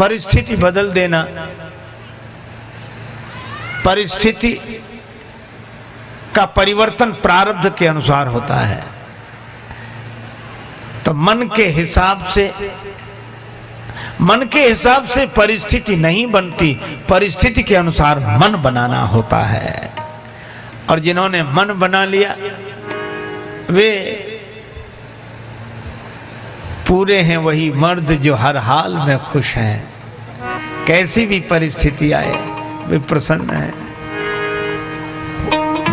परिस्थिति बदल देना, परिस्थिति का परिवर्तन प्रारब्ध के अनुसार होता है। तो मन के हिसाब से परिस्थिति नहीं बनती, परिस्थिति के अनुसार मन बनाना होता है। और जिन्होंने मन बना लिया वे पूरे हैं, वही मर्द जो हर हाल में खुश हैं, कैसी भी परिस्थिति आए वे प्रसन्न हैं।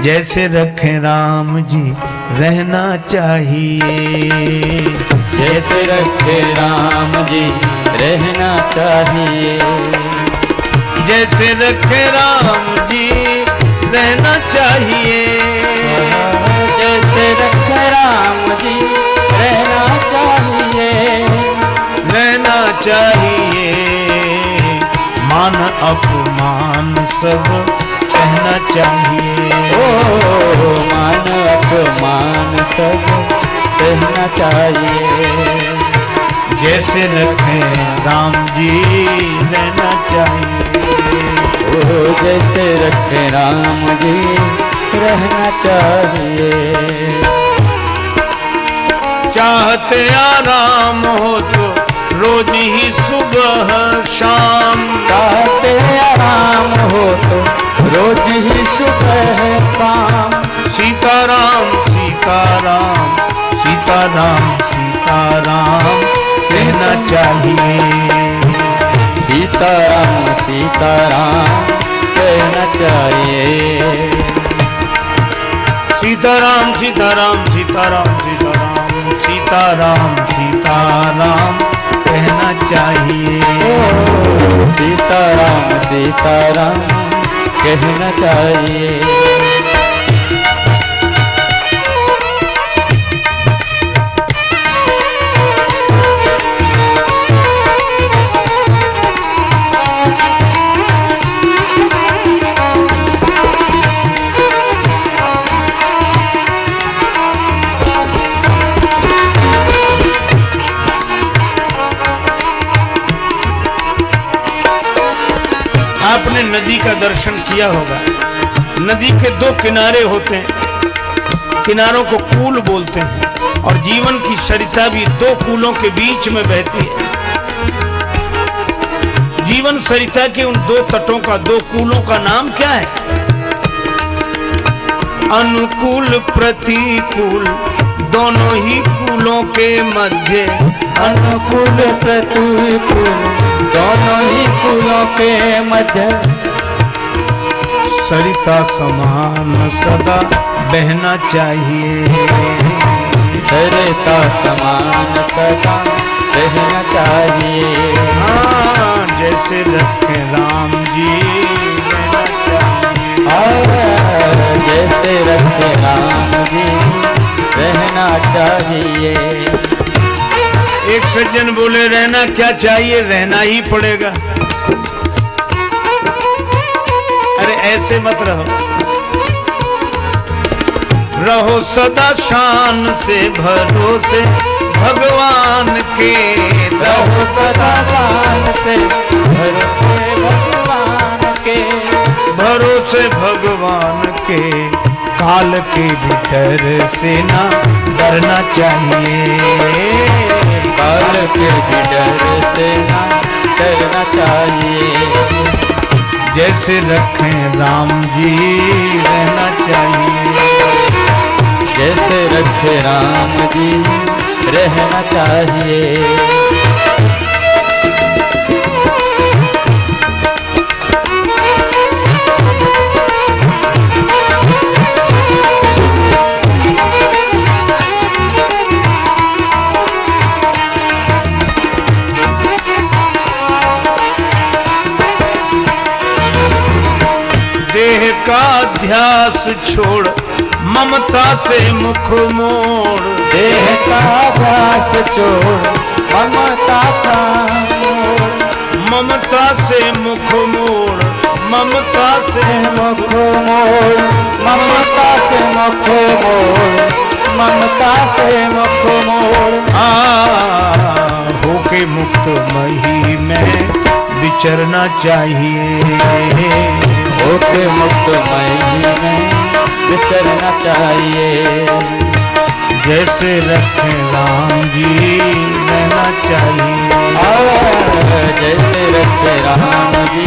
जैसे रखे राम जी रहना चाहिए, जैसे रखे राम जी रहना चाहिए, जैसे रखे राम जी रहना चाहिए, जैसे रखे राम जी रहना चाहिए, रहना चाहिए। मान अपमान सब सहना चाहिए, ओ मान अपमान सब सहना चाहिए। जैसे रखे राम जी रहना चाहिए, ओ जैसे रखे राम जी रहना चाहिए। चाहते आराम हो तो रोज ही सुबह शाम, चाहते आराम हो तो रोज ही सुबह शाम। सीताराम सीताराम सीताराम सीताराम कहना चाहिए, सीताराम सीताराम कहना चाहिए। सीताराम सीताराम सीताराम सीताराम सीताराम सीताराम कहना चाहिए, ओ सीताराम सीताराम कहना चाहिए। आपने नदी का दर्शन किया होगा। नदी के दो किनारे होते हैं, किनारों को कूल बोलते हैं, और जीवन की सरिता भी दो कूलों के बीच में बहती है। जीवन सरिता के उन दो तटों का, दो कूलों का नाम क्या है? अनुकूल प्रतिकूल दोनों ही कूलों के मध्य, अनुकूल प्रतिकूल दोनों ही कूलों के मध्य, सरिता समान सदा बहना चाहिए, सरिता समान सदा बहना चाहिए। हाँ, जैसे रखे राम जी रहना चाहिए, जैसे रखे राम जी रहना चाहिए। एक सज्जन बोले रहना क्या चाहिए, रहना ही पड़ेगा। अरे ऐसे मत रहो, रहो सदा शान से भरोसे भगवान के, रहो सदा शान से भरोसे भगवान के, भरोसे भगवान के। काल के भी डर से ना डरना चाहिए, काल के भी डर से ना डरना चाहिए। जैसे रखें राम जी रहना चाहिए, जैसे रखे राम जी रहना चाहिए। का अध्यास छोड़ ममता से मुख मोड़, देह का अध्यास छोड़ ममता का मोड़, ममता से मुख मोड़, ममता से मुख मोड़, ममता से मुख मोड़, ममता से मुख मोड़। होके मुक्त मही में विचरना चाहिए। होके मुक्त मई में विचरना चाहिए। जैसे रखे राम जी रहना चाहिए। जैसे रखे राम जी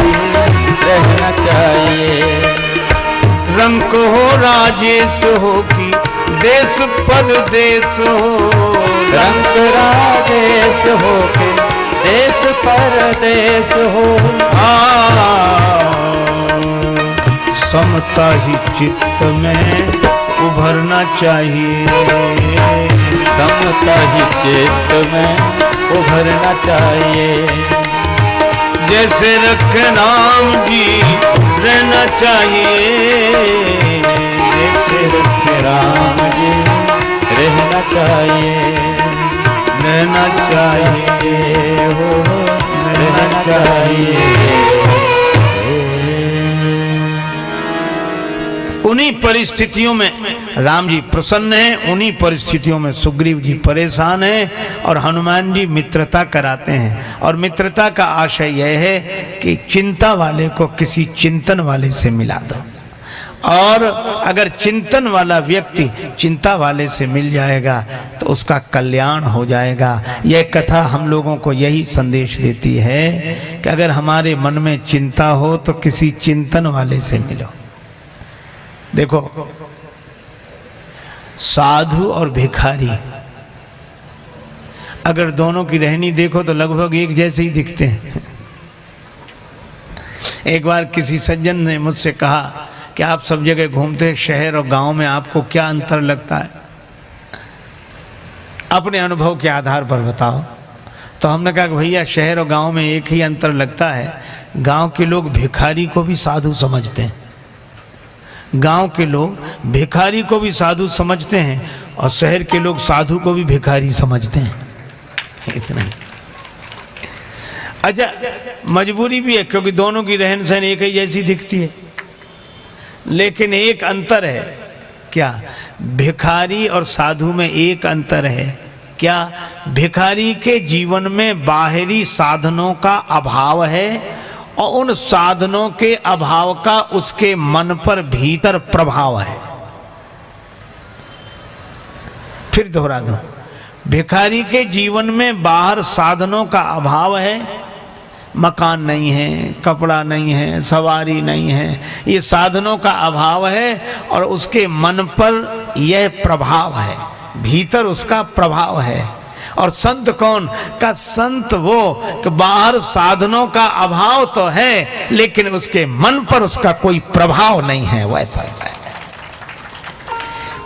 रहना चाहिए। रंग हो राजेश हो कि देश परदेश हो। रंग राजेश हो के देश परदेश हो। समता ही चित्त में उभरना चाहिए। समता ही चित्त में उभरना चाहिए। जैसे रखे नाम जी रहना चाहिए। जैसे रखे राम जी रहना चाहिए। रहना चाहिए हो रहना चाहिए। उन्हीं परिस्थितियों में राम जी प्रसन्न हैं, उन्हीं परिस्थितियों में सुग्रीव जी परेशान हैं और हनुमान जी मित्रता कराते हैं। और मित्रता का आशय यह है कि चिंता वाले को किसी चिंतन वाले से मिला दो, और अगर चिंतन वाला व्यक्ति चिंता वाले से मिल जाएगा तो उसका कल्याण हो जाएगा। यह कथा हम लोगों को यही संदेश देती है कि अगर हमारे मन में चिंता हो तो किसी चिंतन वाले से मिलो। देखो, साधु और भिखारी अगर दोनों की रहनी देखो तो लगभग एक जैसे ही दिखते हैं। एक बार किसी सज्जन ने मुझसे कहा कि आप सब जगह घूमते हैं, शहर और गांव में आपको क्या अंतर लगता है, अपने अनुभव के आधार पर बताओ। तो हमने कहा कि भैया शहर और गांव में एक ही अंतर लगता है, गांव के लोग भिखारी को भी साधु समझते हैं। गांव के लोग भिखारी को भी साधु समझते हैं और शहर के लोग साधु को भी भिखारी समझते हैं। इतना ही। अच्छा, मजबूरी भी है क्योंकि दोनों की रहन सहन एक ही जैसी दिखती है, लेकिन एक अंतर है। क्या? भिखारी और साधु में एक अंतर है। क्या? भिखारी के जीवन में बाहरी साधनों का अभाव है और उन साधनों के अभाव का उसके मन पर भीतर प्रभाव है। फिर दोहरा दो, भिखारी के जीवन में बाहर साधनों का अभाव है, मकान नहीं है, कपड़ा नहीं है, सवारी नहीं है, ये साधनों का अभाव है और उसके मन पर यह प्रभाव है, भीतर उसका प्रभाव है। और संत कौन? का संत वो कि बाहर साधनों का अभाव तो है लेकिन उसके मन पर उसका कोई प्रभाव नहीं है, वो ऐसा है।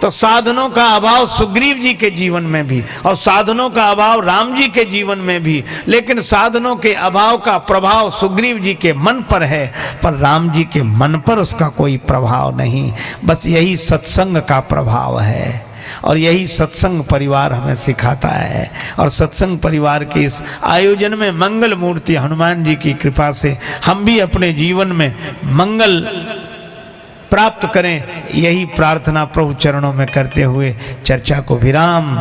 तो साधनों का अभाव सुग्रीव जी के जीवन में भी और साधनों का अभाव राम जी के जीवन में भी, लेकिन साधनों के अभाव का प्रभाव सुग्रीव जी के मन पर है पर राम जी के मन पर उसका कोई प्रभाव नहीं। बस यही सत्संग का प्रभाव है और यही सत्संग परिवार हमें सिखाता है। और सत्संग परिवार के इस आयोजन में मंगल मूर्ति हनुमान जी की कृपा से हम भी अपने जीवन में मंगल प्राप्त करें, यही प्रार्थना प्रभु चरणों में करते हुए चर्चा को विराम।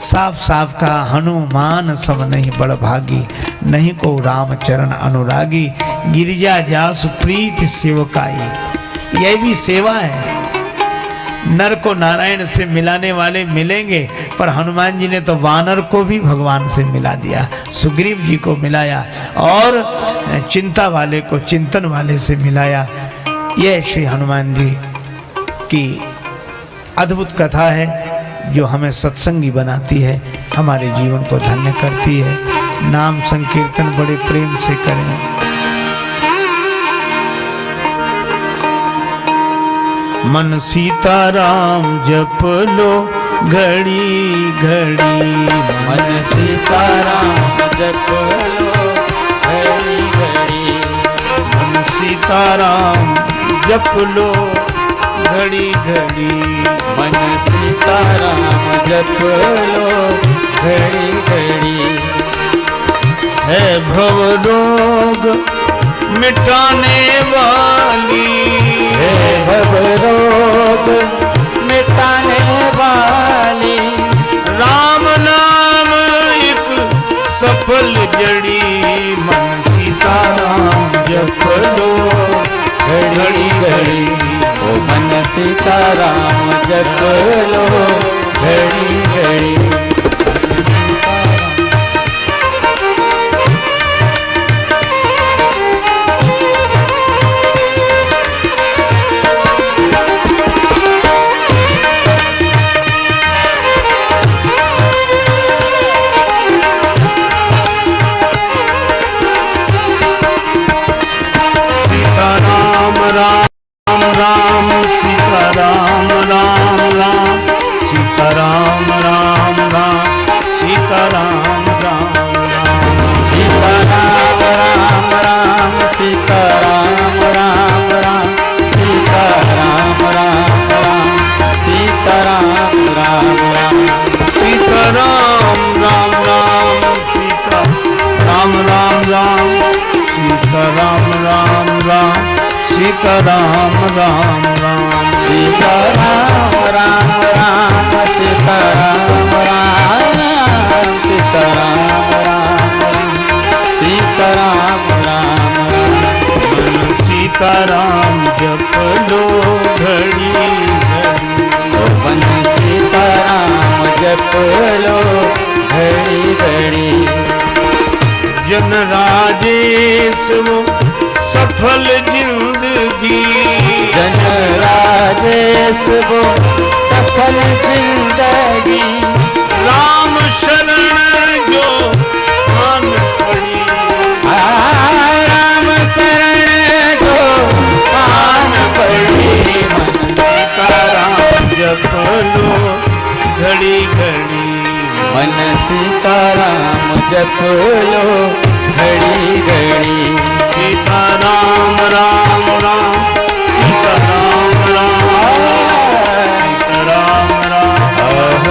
साफ साफ कहा, हनुमान सब नहीं बड़ भागी, नहीं को राम चरण अनुरागी, गिरिजा जासु प्रीत सेवकाई। यह भी सेवा है। नर को नारायण से मिलाने वाले मिलेंगे, पर हनुमान जी ने तो वानर को भी भगवान से मिला दिया, सुग्रीव जी को मिलाया और चिंता वाले को चिंतन वाले से मिलाया। यह श्री हनुमान जी की अद्भुत कथा है जो हमें सत्संगी बनाती है, हमारे जीवन को धन्य करती है। नाम संकीर्तन बड़े प्रेम से करें। मन सीताराम जप लो घड़ी घड़ी, मन सीताराम जप लो घड़ी घड़ी, मन सीताराम जप लो घड़ी घड़ी, मन सीताराम जप लो घड़ी घड़ी। है भव रोग मिटाने वाली, है भव रोग मिटाने वाली, राम नाम एक सफल जड़ी, मन लो घड़ी घड़ी ओ मन सीताराम जप लो घड़ी घड़ी राम सीता राम राम राम सीता राम राम राम सीता राम राम राम सीता राम राम राम सीता राम राम राम सीता राम राम राम सीता राम राम राम सीता राम राम राम सीता राम राम राम सीता राम राम राम सीता राम राम राम सीता राम राम राम सीता राम राम सीता राम राम सीता राम राम मन सीता राम जप लो घड़ी घड़ी मन सीता राम जप लो घड़ी घड़ी जन राजेश वो सफल जिंदगी जन राजेश वो सफल जिंदगी राम शरण जो मान पड़ी राम शरण जो मान पड़ी मन सीता राम जप लो घड़ी घड़ी मन सीता राम जप लो घड़ी घड़ी सीता राम राम राम सीता राम राम सीता राम राम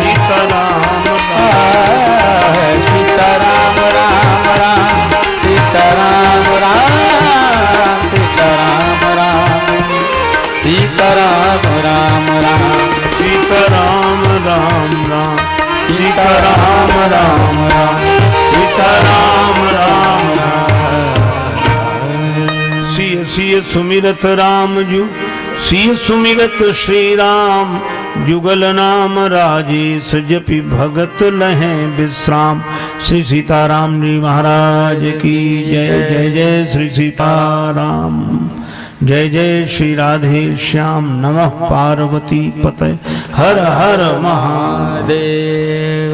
सीता राम राम सीता राम राम सीता राम राम सीता राम राम सीता राम राम राम सीता राम राम राम सीता राम राम राम सिय सिय सुमिरत राम जू सिय सुमिरत श्री राम जुगल नाम राजेश जपि भगत लहें विश्राम। श्री सीताराम जी महाराज की जय। जय जय श्री सीताराम। जय जय श्री राधे श्याम। नमः पार्वती पते। हर हर महादेव।